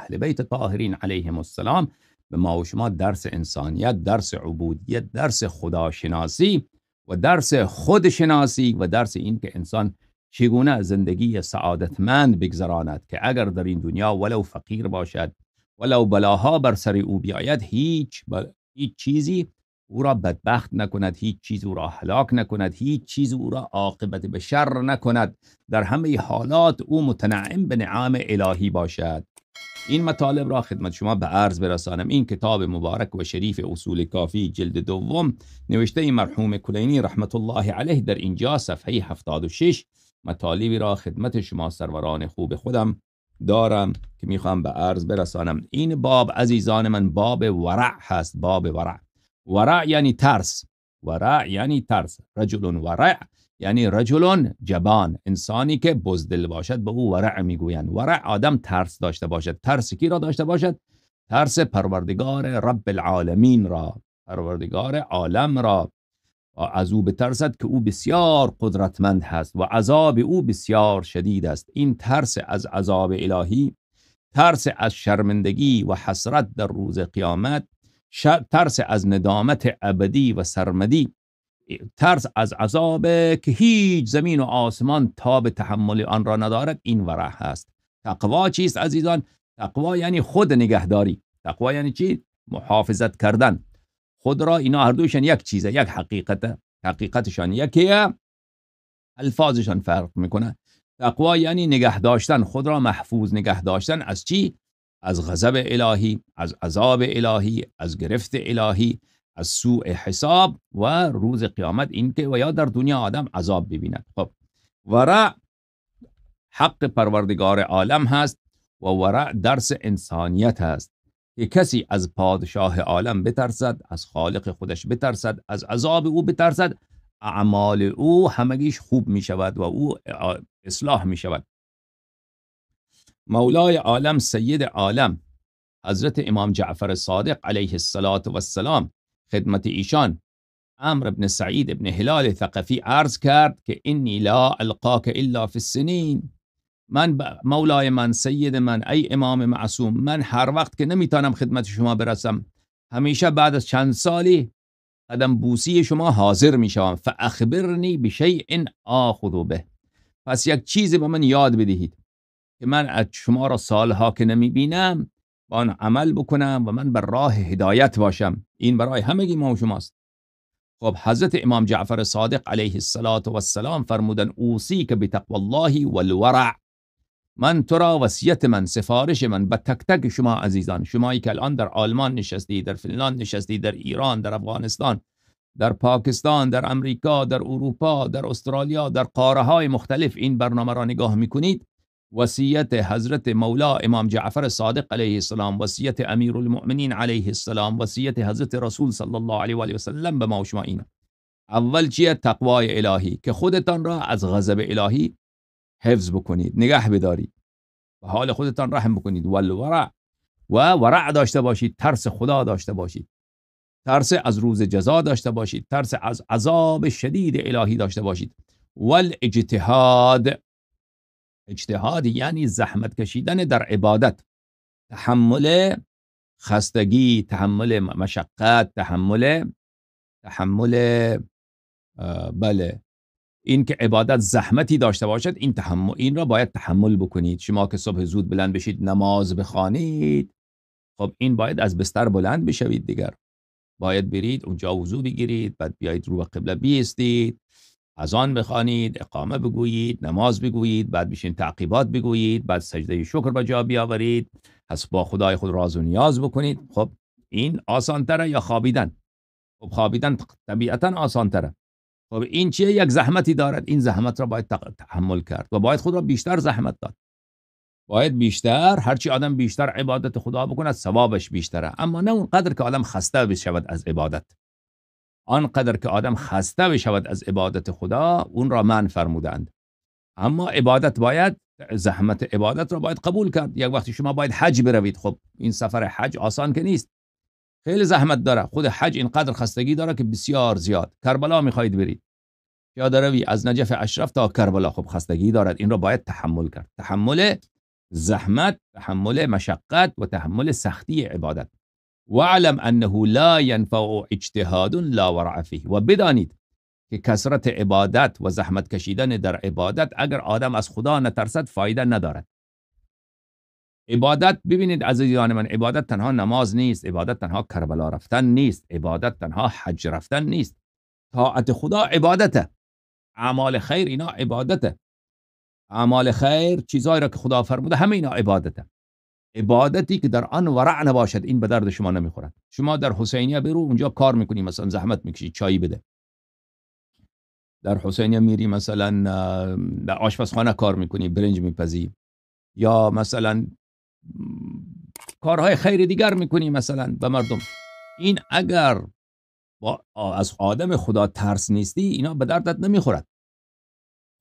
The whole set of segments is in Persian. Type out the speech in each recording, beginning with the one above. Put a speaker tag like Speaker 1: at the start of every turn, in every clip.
Speaker 1: اهل بیت طاهرین علیهم السلام به ما و شما درس انسانیت، درس عبودیت، درس خداشناسی و درس خودشناسی و درس این که انسان چگونه زندگی سعادتمند بگذراند که اگر در این دنیا ولو فقیر باشد، ولو بلاها بر سر او بیاید، هیچ چیزی او را بدبخت نکند، هیچ چیز او را هلاک نکند، هیچ چیز او را عاقبت به شر نکند، در همه حالات او متنعم به نعم الهی باشد. این مطالب را خدمت شما به عرض برسانم. این کتاب مبارک و شریف اصول کافی جلد دوم نوشته مرحوم کلینی رحمت الله علیه در اینجا صفحه 76 مطالبی را خدمت شما سروران خوب خودم دارم که میخوام به عرض برسانم. این باب عزیزان من باب ورع هست. باب ورع، ورع یعنی ترس، ورع یعنی ترس. رجل ورع یعنی رجل جبان، انسانی که بزدل باشد به او ورع میگویند. ورع آدم ترس داشته باشد. ترس کی را داشته باشد؟ ترس پروردگار رب العالمین را، پروردگار عالم را. از او بترسد که او بسیار قدرتمند هست و عذاب او بسیار شدید است. این ترس از عذاب الهی، ترس از شرمندگی و حسرت در روز قیامت، ترس از ندامت ابدی و سرمدی، ترس از عذاب که هیچ زمین و آسمان تاب تحمل آن را ندارد، این ورع هست. تقوا چیست عزیزان؟ تقوا یعنی خود نگهداری. تقوا یعنی چی؟ محافظت کردن خود را. اینا هر دوشان یک چیزه، یک حقیقته، حقیقتشان یکیه، الفاظشان فرق میکنه. تقوا یعنی نگه داشتن خود را، محفوظ نگه داشتن از چی؟ از غضب الهی، از عذاب الهی، از گرفت الهی، از سوء حساب و روز قیامت این که و یا در دنیا آدم عذاب ببیند. خب ورع حق پروردگار عالم هست و ورع درس انسانیت هست که کسی از پادشاه عالم بترسد، از خالق خودش بترسد، از عذاب او بترسد، اعمال او همگیش خوب می شود و او اصلاح می شود. مولای عالم، سید عالم حضرت امام جعفر صادق علیه السلام خدمت ایشان عمرو بن سعید بن هلال ثقفی عرض کرد که انی لا القاک الا فی السنین. من مولای من، سید من، ای امام معصوم، من هر وقت که نمیتونم خدمت شما برسم، همیشه بعد از چند سالی قدم بوسی شما حاضر میشم. فاخبرنی بشیء آخذ به، پس یک چیزی به من یاد بدهید که من از شما را سالها که نمیبینم با آن عمل بکنم و من بر راه هدایت باشم. این برای همگی ما و شماست. خب حضرت امام جعفر صادق علیه السلام فرمودن اوصیک بتقوی الله والورع. من تو را وصیت من، سفارش من به تک تک شما عزیزان، شمایی که الان در آلمان نشستی، در فنلاند نشستی، در ایران، در افغانستان، در پاکستان، در امریکا، در اروپا، در استرالیا، در قاره های مختلف این برنامه را نگاه میکنید، وصیت حضرت مولا امام جعفر صادق علیه السلام، وصیت امیر المؤمنین علیه السلام، وصیت حضرت رسول صلی الله علیه و آله و سلم به ما و شما این. اول چیه؟ تقوای الهی، که خودتان را از غضب الهی حفظ بکنید، نگه بدارید و حال خودتان رحم بکنید. والورع، و ورع داشته باشید، ترس خدا داشته باشید، ترس از روز جزا داشته باشید، ترس از عذاب شدید الهی داشته باشید. والاجتهاد، اجتهاد یعنی زحمت کشیدن در عبادت، تحمل خستگی، تحمل مشقت، تحمل بله، این که عبادت زحمتی داشته باشد، این را باید تحمل بکنید. شما که صبح زود بلند بشید نماز بخوانید، خب این باید از بستر بلند بشوید دیگر، باید برید اونجا وضو بگیرید، بعد بیایید رو به قبله بیستید، اذان بخوانید، اقامه بگویید، نماز بگویید، بعد بشین تعقیبات بگویید، بعد سجده شکر به جا بیاورید، پس با خدای خود راز و نیاز بکنید. خب این آسان تره یا خوابیدن؟ خب خوابیدن طبیعتا آسان تره. خب این چیه؟ یک زحمتی دارد، این زحمت را باید تحمل کرد و باید خود را بیشتر زحمت داد، باید بیشتر، هرچی آدم بیشتر عبادت خدا بکند ثوابش بیشتره، اما نه اونقدر که آدم خسته بشود از عبادت. آنقدر که آدم خسته بشود از عبادت خدا اون را من فرمودند. اما عبادت باید، زحمت عبادت را باید قبول کرد. یک وقتی شما باید حج بروید، خب این سفر حج آسان که نیست، خیلی زحمت داره. خود حج اینقدر خستگی داره که بسیار زیاد. کربلا میخواید برید، پیاده روی از نجف اشرف تا کربلا، خب خستگی دارد، این را باید تحمل کرد. تحمل زحمت، تحمل مشقت و تحمل سختی عبادت. واعلم انه لا ينفع اجتهاد لا ورع فيه. و بدانید که کثرت عبادت و زحمت کشیدن در عبادت اگر آدم از خدا نترسد فایده ندارد. عبادت، ببینید عزیزان من، عبادت تنها نماز نیست، عبادت تنها کربلا رفتن نیست، عبادت تنها حج رفتن نیست. طاعت خدا عبادته، اعمال خیر اینا عبادته. اعمال خیر، چیزایی را که خدا فرموده، همه اینا عبادته. عبادتی که در آن ورع نباشد این به درد شما نمیخورد. شما در حسینیه برو، اونجا کار میکنی، مثلا زحمت میکشی چای بده. در حسینیه میری مثلا در آشپزخانه کار میکنی، برنج میپزی، یا مثلا کارهای خیر دیگر میکنی مثلا به مردم. این اگر از آدم خدا ترس نیستی اینا به دردت نمیخورد.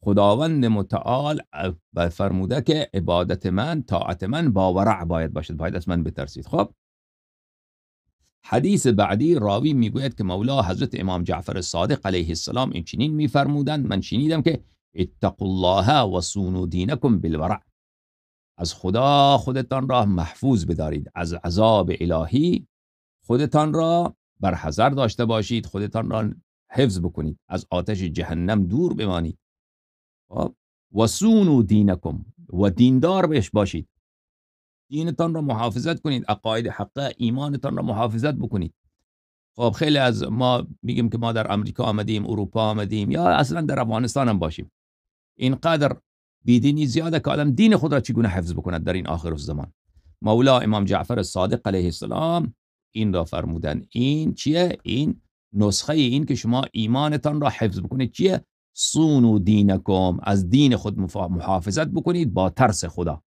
Speaker 1: خداوند متعال فرموده که عبادت من، طاعت من با ورع باید باشد، باید از من بترسید. خب حدیث بعدی راوی میگوید که مولا حضرت امام جعفر صادق علیه السلام این چنین میفرمودند: من شنیدم که اتقوا الله و صونوا دینکم بالورع. از خدا خودتان را محفوظ بدارید، از عذاب الهی خودتان را برحذر داشته باشید، خودتان را حفظ بکنید، از آتش جهنم دور بمانید. و صونوا دینکم، و دیندار بهش باشید، دینتان را محافظت کنید، عقاید حقه ایمانتان را محافظت بکنید. خب خیلی از ما میگیم که ما در امریکا آمدیم، اروپا آمدیم، یا اصلا در افغانستان هم باشیم، اینقدر بیدینی زیاده که آدم دین خود را چگونه حفظ بکند در این آخر الزمان. مولا امام جعفر صادق علیه السلام این را فرمودن. این چیه؟ این نسخه این که شما ایمانتان را حفظ بکنید چیه؟ صونوا دینکم، از دین خود محافظت بکنید با ترس خدا.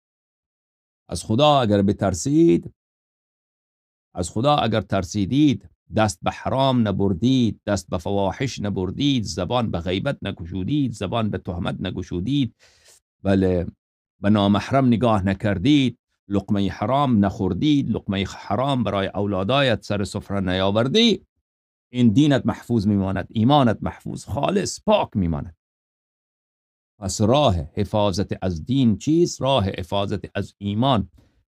Speaker 1: از خدا اگر بترسید، از خدا اگر ترسیدید، دست به حرام نبردید، دست به فواحش نبردید، زبان به غیبت نگشودید، زبان به تهمت نگشودید، بله به نامحرم نگاه نکردید، لقمه حرام نخوردید، لقمه حرام برای اولادایت سر سفره نیاوردی، این دینت محفوظ میماند، ایمانت محفوظ، خالص، پاک میماند. پس راه حفاظت از دین چیست؟ راه حفاظت از ایمان.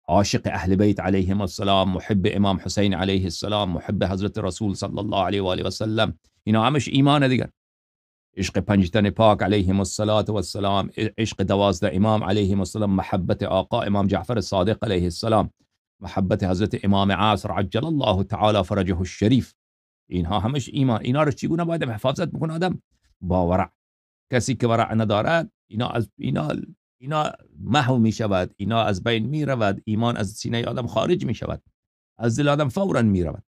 Speaker 1: عاشق اهل بیت علیهم السلام، محب امام حسین علیه السلام، محب حضرت رسول صلی الله علیه و آله و سلم، اینا همش ایمان دیگر. عشق پنجتن پاک علیهم السلام، عشق 12 امام علیهم السلام، محبت آقا امام جعفر صادق علیه السلام، محبت حضرت امام عصر عجل الله تعالی فرجه الشریف، اینها همش ایمان. اینا رو چگونه باید حفاظت بکنه آدم؟ با ورع. کسی که ورع ندارد اینا محو می شود، اینا از بین می رود، ایمان از سینه آدم خارج می شود، از دل آدم فوراً می رود.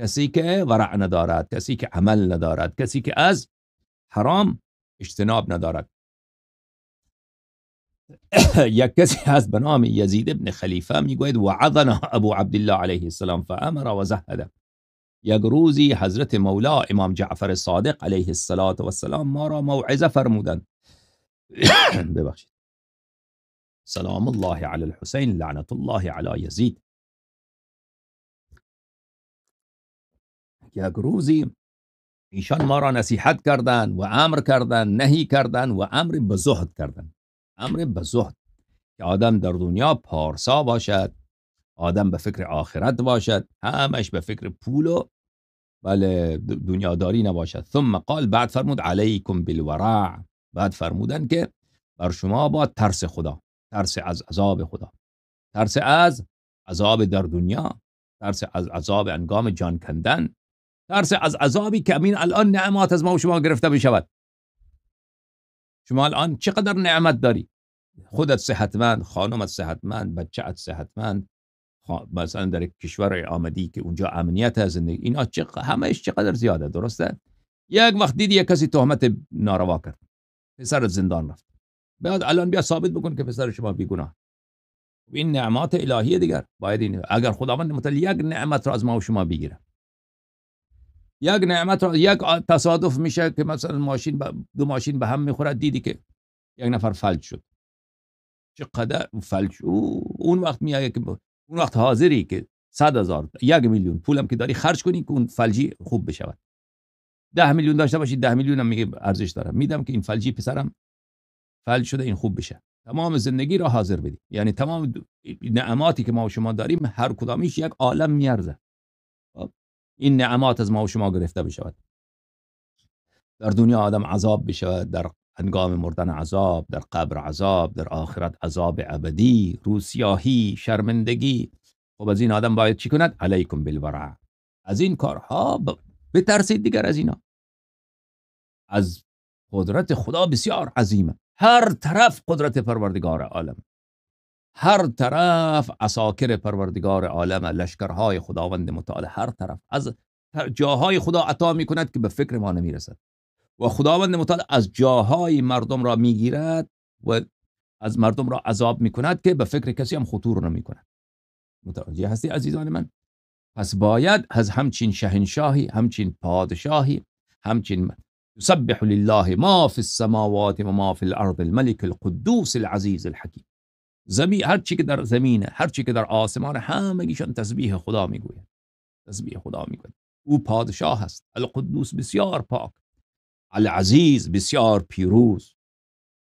Speaker 1: کسی که ورع ندارد، کسی که عمل ندارد، کسی که از حرام اجتناب ندارد. یک کسی از به نام یزید ابن خلیفه میگوید: وعظنا ابو عبدالله علیه السلام فامر و زهد. یک روزی حضرت مولا امام جعفر صادق علیه السلام ما را موعظه فرمودند. ببخشید. سلام الله علی الحسین لعنت الله علی یزید. یک روزی ایشان ما را نصیحت کردند و امر کردند، نهی کردند و امر به زهد کردند. امر به زهد که آدم در دنیا پارسا باشد، آدم به فکر آخرت باشد، همش به فکر پول و بله دنیاداری نباشد. ثم قال، بعد فرمود علیکم بالورع، بعد فرمودن که بر شما با ترس خدا، ترس از عذاب خدا، ترس از عذاب در دنیا، ترس از عذاب انگام جان کندن، ترس از عذابی که امین الان نعمات از ما و شما گرفته بشود. شما الان چقدر نعمت داری، خودت صحتمند، خانمت صحتمند، بچه‌ت صحتمند، مثلا در کشور آمدی که اونجا امنیت از زندگی، اینا همهش چقدر زیاده، درسته؟ یک وقت دیدی یک کسی تهمت ناروا کرد، پسر زندان رفت، بعد الان بیا ثابت بکن که پسر شما بیگناه. این نعمات الهیه دیگر. باید این اگر خداوند متعال یک نعمت را از ما و شما بگیره، یک نعمت را، یک تصادف میشه که مثلا ماشین دو ماشین به هم میخوره، دیدی که یک نفر فلج شد، چقدر فلج، اون وقت میاد که اون وقت حاضری که 100,000 1,000,000 پولم که داری خرج کنی که اون فلجی خوب بشود. 10 میلیون داشته باشی، 10 میلیون هم میگه ارزش داره، میدم که این فلجی پسرم فلج شده این خوب بشه. تمام زندگی را حاضر بدیم. یعنی تمام نعماتی که ما و شما داریم هر کدامیش یک عالم میارزه. این نعمات از ما و شما گرفته بشود. در دنیا آدم عذاب بشود، در هنگام مردن عذاب، در قبر عذاب، در آخرت عذاب ابدی، روسیاهی، شرمندگی. خب از این آدم باید چی کند؟ علیکم بالورع. از این کارها بترسید دیگر. از اینا، از قدرت خدا بسیار عظیمه. هر طرف قدرت پروردگار عالم، هر طرف عساکر پروردگار عالم، لشکرهای خداوند متعال، هر طرف از جاهای خدا عطا می کند که به فکر ما نمی رسد و خداوند متعال از جاهای مردم را می گیرد و از مردم را عذاب می کند که به فکر کسی هم خطور نمی کند. متوجه هستی عزیزان من؟ پس باید از همچین شهنشاهی، همچین پادشاهی، همچین یسبح لله ما فی السماوات و ما فی الارض الملك القدوس العزیز الحکیم. زمین، هر چی که در زمینه، هر چی که در آسمان، همگیشان تسبیح خدا میگوید. تسبیح خدا میگوید. او پادشاه است، القدوس بسیار پاک، العزیز بسیار پیروز،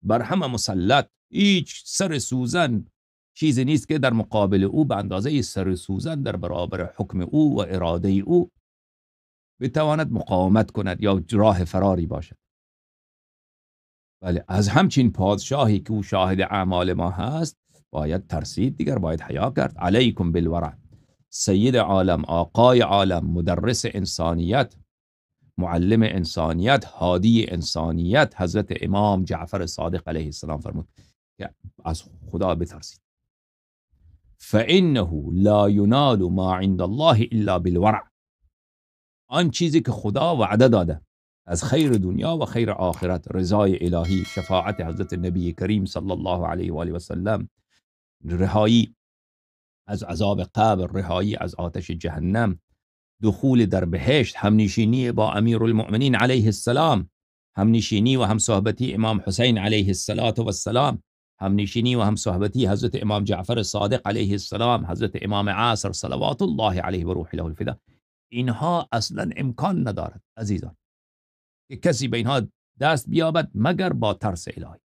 Speaker 1: بر همه مسلط. هیچ سر سوزن چیزی نیست که در مقابل او به اندازه سر سوزن در برابر حکم او و اراده او بتواند مقاومت کند یا راه فراری باشد. ولی از همچین پادشاهی که او شاهد اعمال ما هست باید ترسید دیگر، باید حیا کرد. علیکم بالورع. سید عالم، آقای عالم، مدرس انسانیت، معلم انسانیت، هادی انسانیت، حضرت امام جعفر صادق علیه السلام فرمود که از خدا بترسید. فإنه لا ينال ما عند الله الا بالورع. آن چیزی که خدا وعده داده از خیر دنیا و خیر آخرت، رضای الهی، شفاعت حضرت نبی کریم صلی الله علیه و آله و سلم، رهایی از عذاب قبر، رهایی از آتش جهنم، دخول در بهشت، همنشینی با امیرالمؤمنین علیه السلام، همنشینی و همصحبتی امام حسین علیه السلام، همنشینی و همصحبتی حضرت امام جعفر صادق علیه السلام، حضرت امام عصر صلوات الله علیه و روح له الفدا. اینها اصلا امکان ندارد عزیزان که کسی به اینها دست بیابد مگر با ترس الهی.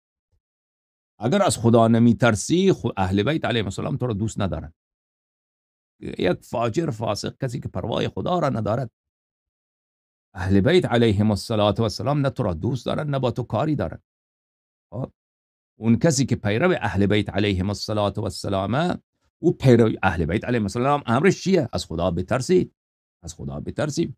Speaker 1: اگر از خدا نمی ترسی، اهل بیت علیهم السلام تو را دوست ندارند. یک فاجر فاسق، کسی که پروای خدا را ندارد، اهل بیت علیهم السلام نه تو را دوست دارند نه با تو کاری دارند. اون کسی که پیرو اهل بیت علیهم السلام، او پیرو اهل بیت علیهم السلام، امرش چیه؟ از خدا بترسید، از خدا بترسید.